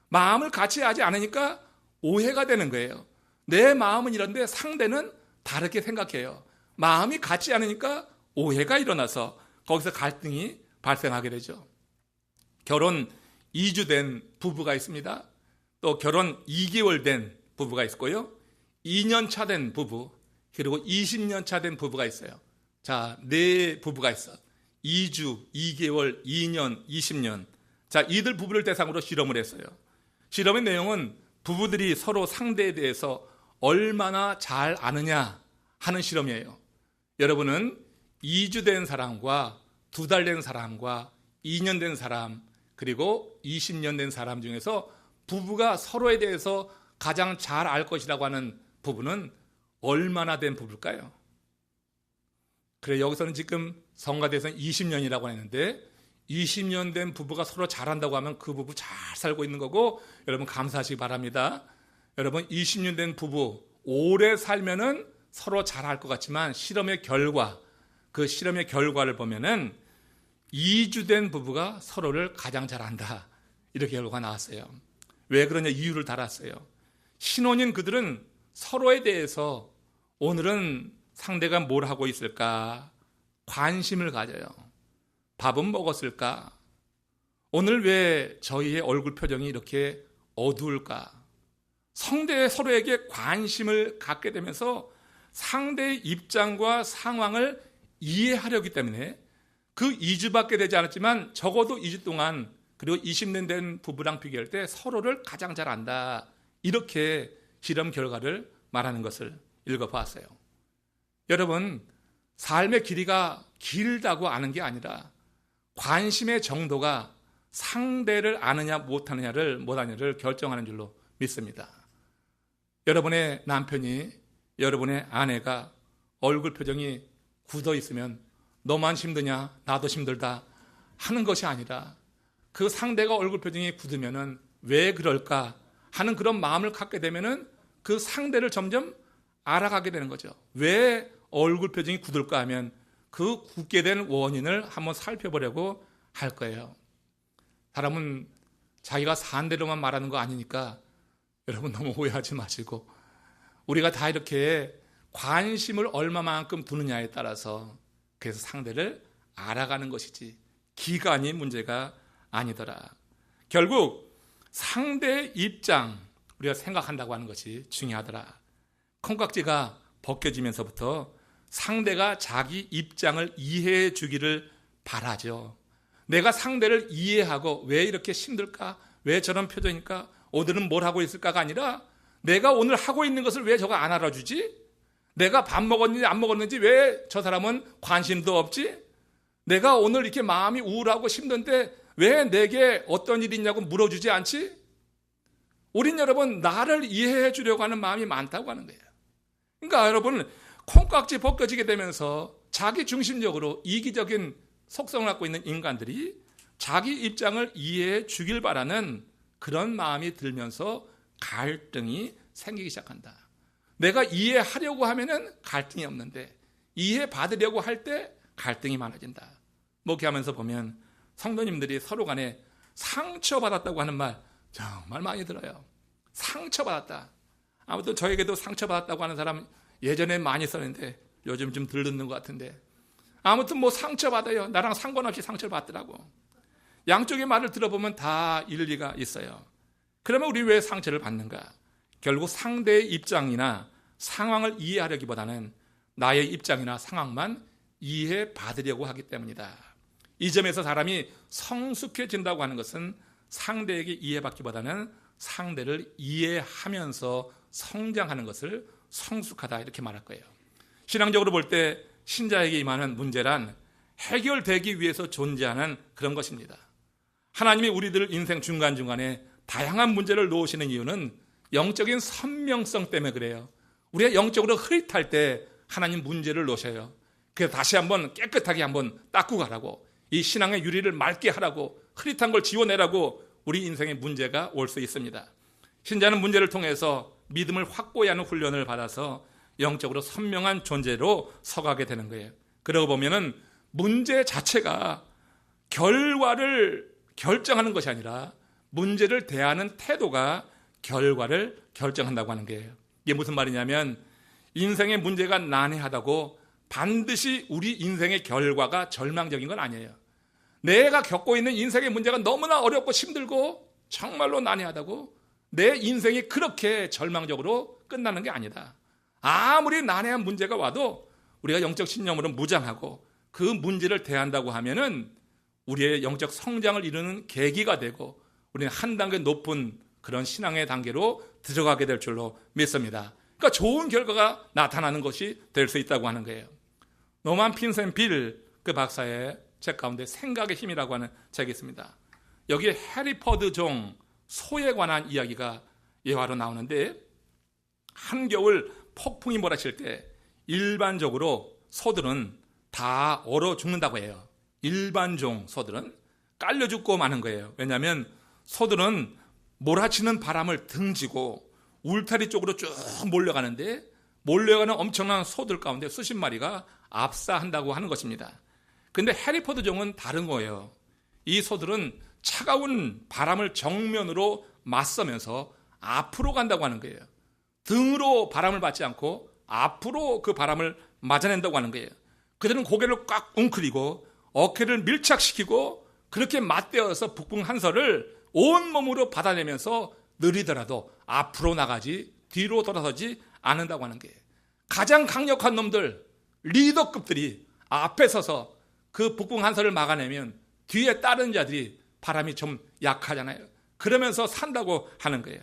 마음을 같이 하지 않으니까 오해가 되는 거예요. 내 마음은 이런데 상대는 다르게 생각해요. 마음이 같지 않으니까 오해가 일어나서 거기서 갈등이 발생하게 되죠. 결혼 2주 된 부부가 있습니다. 또 결혼 2개월 된 부부가 있고요. 2년 차 된 부부, 그리고 20년 차 된 부부가 있어요. 자, 네 부부가 있어. 2주, 2개월, 2년, 20년. 자, 이들 부부를 대상으로 실험을 했어요. 실험의 내용은 부부들이 서로 상대에 대해서 얼마나 잘 아느냐 하는 실험이에요. 여러분은 2주 된 사람과 2달 된 사람과 2년 된 사람, 그리고 20년 된 사람 중에서 부부가 서로에 대해서 가장 잘 알 것이라고 하는 부부는 얼마나 된 부부일까요? 그래, 여기서는 지금 성가대에서는 20년이라고 했는데 20년 된 부부가 서로 잘한다고 하면 그 부부 잘 살고 있는 거고, 여러분 감사하시기 바랍니다. 여러분 20년 된 부부 오래 살면은 서로 잘할 것 같지만 실험의 결과, 그 실험의 결과를 보면은 2주 된 부부가 서로를 가장 잘한다, 이렇게 결과가 나왔어요. 왜 그러냐 이유를 달았어요. 신혼인 그들은 서로에 대해서 오늘은 상대가 뭘 하고 있을까 관심을 가져요. 밥은 먹었을까? 오늘 왜 저희의 얼굴 표정이 이렇게 어두울까? 서로에게 관심을 갖게 되면서 상대의 입장과 상황을 이해하려기 때문에 그 2주밖에 되지 않았지만 적어도 2주 동안, 그리고 20년 된 부부랑 비교할 때 서로를 가장 잘 안다, 이렇게 실험 결과를 말하는 것을 읽어봤어요. 여러분, 삶의 길이가 길다고 아는 게 아니라 관심의 정도가 상대를 아느냐 못하느냐를 결정하는 줄로 믿습니다. 여러분의 남편이, 여러분의 아내가 얼굴 표정이 굳어 있으면 너만 힘드냐 나도 힘들다 하는 것이 아니라 그 상대가 얼굴 표정이 굳으면은 왜 그럴까 하는 그런 마음을 갖게 되면은 그 상대를 점점 알아가게 되는 거죠. 왜 얼굴 표정이 굳을까 하면 그 굳게 된 원인을 한번 살펴보려고 할 거예요. 사람은 자기가 산 대로만 말하는 거 아니니까 여러분 너무 오해하지 마시고, 우리가 다 이렇게 관심을 얼마만큼 두느냐에 따라서 그래서 상대를 알아가는 것이지 기간이 문제가 아니더라. 결국 상대의 입장, 우리가 생각한다고 하는 것이 중요하더라. 콩깍지가 벗겨지면서부터 상대가 자기 입장을 이해해 주기를 바라죠. 내가 상대를 이해하고 왜 이렇게 힘들까? 왜 저런 표정일까? 오늘은 뭘 하고 있을까가 아니라 내가 오늘 하고 있는 것을 왜 저가 안 알아주지? 내가 밥 먹었는지 안 먹었는지 왜 저 사람은 관심도 없지? 내가 오늘 이렇게 마음이 우울하고 힘든데 왜 내게 어떤 일이 있냐고 물어주지 않지? 우린 여러분 나를 이해해 주려고 하는 마음이 많다고 하는 거예요. 그러니까 여러분 콩깍지 벗겨지게 되면서 자기 중심적으로 이기적인 속성을 갖고 있는 인간들이 자기 입장을 이해해 주길 바라는 그런 마음이 들면서 갈등이 생기기 시작한다. 내가 이해하려고 하면은 갈등이 없는데 이해받으려고 할 때 갈등이 많아진다. 목회하면서 보면 성도님들이 서로 간에 상처받았다고 하는 말 정말 많이 들어요. 상처받았다. 아무튼 저에게도 상처받았다고 하는 사람 예전에 많이 썼는데 요즘 좀 덜 듣는 것 같은데, 아무튼 뭐 상처받아요. 나랑 상관없이 상처를 받더라고. 양쪽의 말을 들어보면 다 일리가 있어요. 그러면 우리 왜 상처를 받는가? 결국 상대의 입장이나 상황을 이해하려기보다는 나의 입장이나 상황만 이해받으려고 하기 때문이다. 이 점에서 사람이 성숙해진다고 하는 것은 상대에게 이해받기보다는 상대를 이해하면서 성장하는 것을 성숙하다, 이렇게 말할 거예요. 신앙적으로 볼 때 신자에게 임하는 문제란 해결되기 위해서 존재하는 그런 것입니다. 하나님이 우리들 인생 중간중간에 다양한 문제를 놓으시는 이유는 영적인 선명성 때문에 그래요. 우리가 영적으로 흐릿할 때 하나님 문제를 놓으셔요. 그래서 다시 한번 깨끗하게 한번 닦고 가라고, 이 신앙의 유리를 맑게 하라고, 흐릿한 걸 지워내라고 우리 인생에 문제가 올 수 있습니다. 신자는 문제를 통해서 믿음을 확고히 하는 훈련을 받아서 영적으로 선명한 존재로 서가게 되는 거예요. 그러고 보면은 문제 자체가 결과를 결정하는 것이 아니라 문제를 대하는 태도가 결과를 결정한다고 하는 거예요. 이게 무슨 말이냐면 인생의 문제가 난해하다고 반드시 우리 인생의 결과가 절망적인 건 아니에요. 내가 겪고 있는 인생의 문제가 너무나 어렵고 힘들고 정말로 난해하다고 내 인생이 그렇게 절망적으로 끝나는 게 아니다. 아무리 난해한 문제가 와도 우리가 영적 신념으로 무장하고 그 문제를 대한다고 하면은 우리의 영적 성장을 이루는 계기가 되고 우리는 한 단계 높은 그런 신앙의 단계로 들어가게 될 줄로 믿습니다. 그러니까 좋은 결과가 나타나는 것이 될 수 있다고 하는 거예요. 노만 핀센 빌 그 박사의 책 가운데 생각의 힘이라고 하는 책이 있습니다. 여기에 해리포드 종 소에 관한 이야기가 예화로 나오는데, 한겨울 폭풍이 몰아칠 때 일반적으로 소들은 다 얼어 죽는다고 해요. 일반종 소들은 깔려 죽고 마는 거예요. 왜냐하면 소들은 몰아치는 바람을 등지고 울타리 쪽으로 쭉 몰려가는데, 몰려가는 엄청난 소들 가운데 수십 마리가 압사한다고 하는 것입니다. 그런데 해리포드 종은 다른 거예요. 이 소들은 차가운 바람을 정면으로 맞서면서 앞으로 간다고 하는 거예요. 등으로 바람을 받지 않고 앞으로 그 바람을 맞아낸다고 하는 거예요. 그들은 고개를 꽉 웅크리고 어깨를 밀착시키고 그렇게 맞대어서 북풍 한설을 온몸으로 받아내면서 느리더라도 앞으로 나가지 뒤로 돌아서지 않는다고 하는 거예요. 가장 강력한 놈들, 리더급들이 앞에 서서 그 북풍 한설을 막아내면 뒤에 따른 자들이 바람이 좀 약하잖아요. 그러면서 산다고 하는 거예요.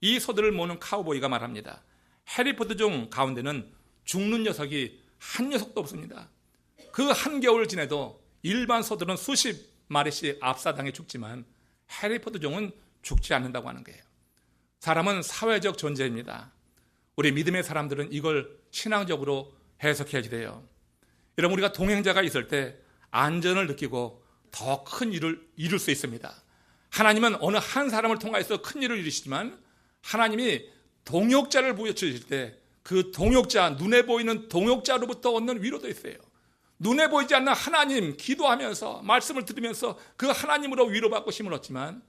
이 소들을 모는 카우보이가 말합니다. 해리포드 종 가운데는 죽는 녀석이 한 녀석도 없습니다. 그 한겨울 지내도 일반 소들은 수십 마리씩 압사당해 죽지만 해리포드 종은 죽지 않는다고 하는 거예요. 사람은 사회적 존재입니다. 우리 믿음의 사람들은 이걸 신앙적으로 해석해야지 돼요. 여러분, 우리가 동행자가 있을 때 안전을 느끼고 더 큰 일을 이룰 수 있습니다. 하나님은 어느 한 사람을 통하여서 큰 일을 이루시지만 하나님이 동역자를 부여주실 때 그 동역자, 눈에 보이는 동역자로부터 얻는 위로도 있어요. 눈에 보이지 않는 하나님 기도하면서 말씀을 들으면서 그 하나님으로 위로받고 힘을 얻지만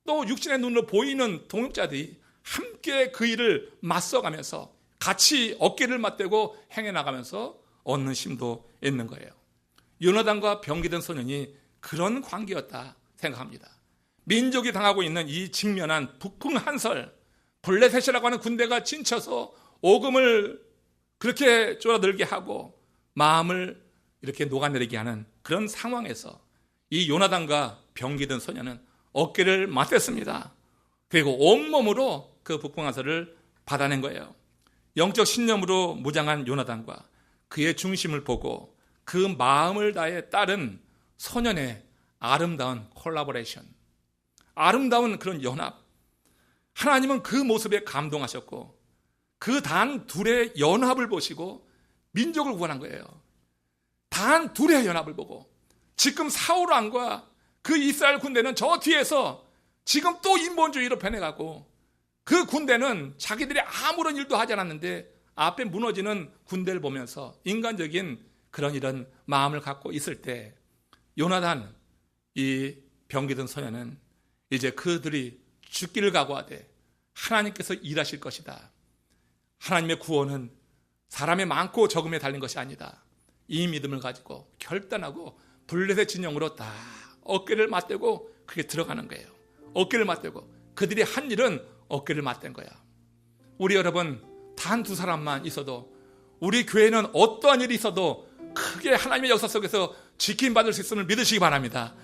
또 육신의 눈으로 보이는 동역자들이 함께 그 일을 맞서가면서 같이 어깨를 맞대고 행해나가면서 얻는 힘도 있는 거예요. 요나단과 병기된 소년이 그런 관계였다 생각합니다. 민족이 당하고 있는 이 직면한 북풍 한설, 블레셋이라고 하는 군대가 진쳐서 오금을 그렇게 쫄아들게 하고 마음을 이렇게 녹아내리게 하는 그런 상황에서 이 요나단과 병기든 소년은 어깨를 맞댔습니다. 그리고 온몸으로 그 북풍 한설을 받아낸 거예요. 영적 신념으로 무장한 요나단과 그의 중심을 보고 그 마음을 다해 따른 소년의 아름다운 콜라보레이션, 아름다운 그런 연합, 하나님은 그 모습에 감동하셨고 그 단 둘의 연합을 보시고 민족을 구원한 거예요. 단 둘의 연합을 보고 지금 사울왕과 그 이스라엘 군대는 저 뒤에서 지금 또 인본주의로 변해가고, 그 군대는 자기들이 아무런 일도 하지 않았는데 앞에 무너지는 군대를 보면서 인간적인 그런 이런 마음을 갖고 있을 때, 요나단 이 병기든 소년은 이제 그들이 죽기를 각오하되 하나님께서 일하실 것이다. 하나님의 구원은 사람의 많고 적음에 달린 것이 아니다. 이 믿음을 가지고 결단하고 블레셋 진영으로 다 어깨를 맞대고 그게 들어가는 거예요. 어깨를 맞대고 그들이 한 일은 어깨를 맞댄 거야. 우리 여러분, 단 두 사람만 있어도, 우리 교회는 어떠한 일이 있어도 크게 하나님의 역사 속에서 지킴받을 수 있음을 믿으시기 바랍니다.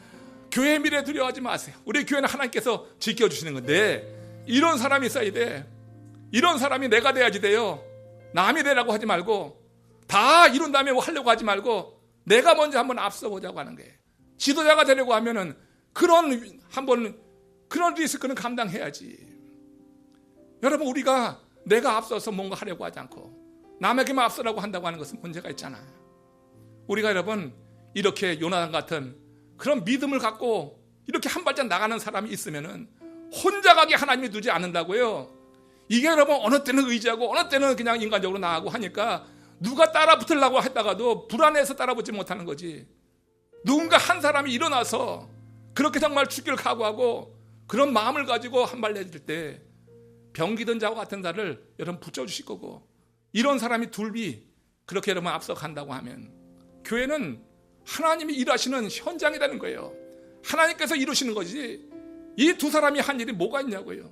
교회 미래 두려워하지 마세요. 우리 교회는 하나님께서 지켜주시는 건데, 이런 사람이 있어야 돼. 이런 사람이 내가 돼야지 돼요. 남이 되라고 하지 말고, 다 이룬 다음에 뭐 하려고 하지 말고 내가 먼저 한번 앞서 보자고 하는 거예요. 지도자가 되려고 하면은 그런 리스크는 감당해야지. 여러분, 우리가 내가 앞서서 뭔가 하려고 하지 않고 남에게만 앞서라고 한다고 하는 것은 문제가 있잖아요. 우리가 여러분, 이렇게 요나단 같은 그런 믿음을 갖고 이렇게 한 발짝 나가는 사람이 있으면은 혼자 가게 하나님이 두지 않는다고요. 이게 여러분, 어느 때는 의지하고 어느 때는 그냥 인간적으로 나가고 하니까 누가 따라 붙으려고 했다가도 불안해서 따라 붙지 못하는 거지. 누군가 한 사람이 일어나서 그렇게 정말 죽기를 각오하고 그런 마음을 가지고 한 발 내딜 때 병기든 자와 같은 자를 여러분 붙여주실 거고, 이런 사람이 둘이 그렇게 여러분 앞서간다고 하면 교회는 하나님이 일하시는 현장이라는 거예요. 하나님께서 이루시는 거지. 이 두 사람이 한 일이 뭐가 있냐고요.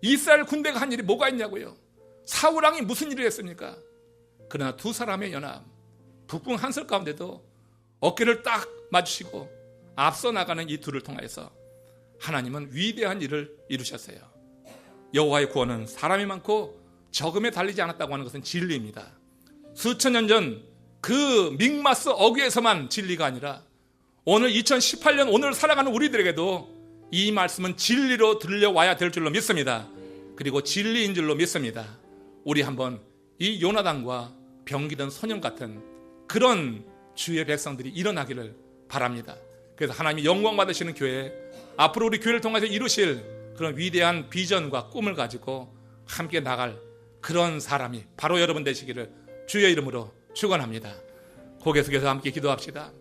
이스라엘 군대가 한 일이 뭐가 있냐고요. 사울왕이 무슨 일을 했습니까? 그러나 두 사람의 연합, 북풍 한설 가운데도 어깨를 딱 맞추시고 앞서 나가는 이 둘을 통해서 하나님은 위대한 일을 이루셨어요. 여호와의 구원은 사람이 많고 적음에 달리지 않았다고 하는 것은 진리입니다. 수천 년 전 그 믹마스 어귀에서만 진리가 아니라 오늘 2018년 오늘 살아가는 우리들에게도 이 말씀은 진리로 들려와야 될 줄로 믿습니다. 그리고 진리인 줄로 믿습니다. 우리 한번 이 요나단과 병기든 소년 같은 그런 주의 백성들이 일어나기를 바랍니다. 그래서 하나님이 영광 받으시는 교회, 앞으로 우리 교회를 통해서 이루실 그런 위대한 비전과 꿈을 가지고 함께 나갈 그런 사람이 바로 여러분 되시기를 주의 이름으로 축원합니다. 고개 숙여서 함께 기도합시다.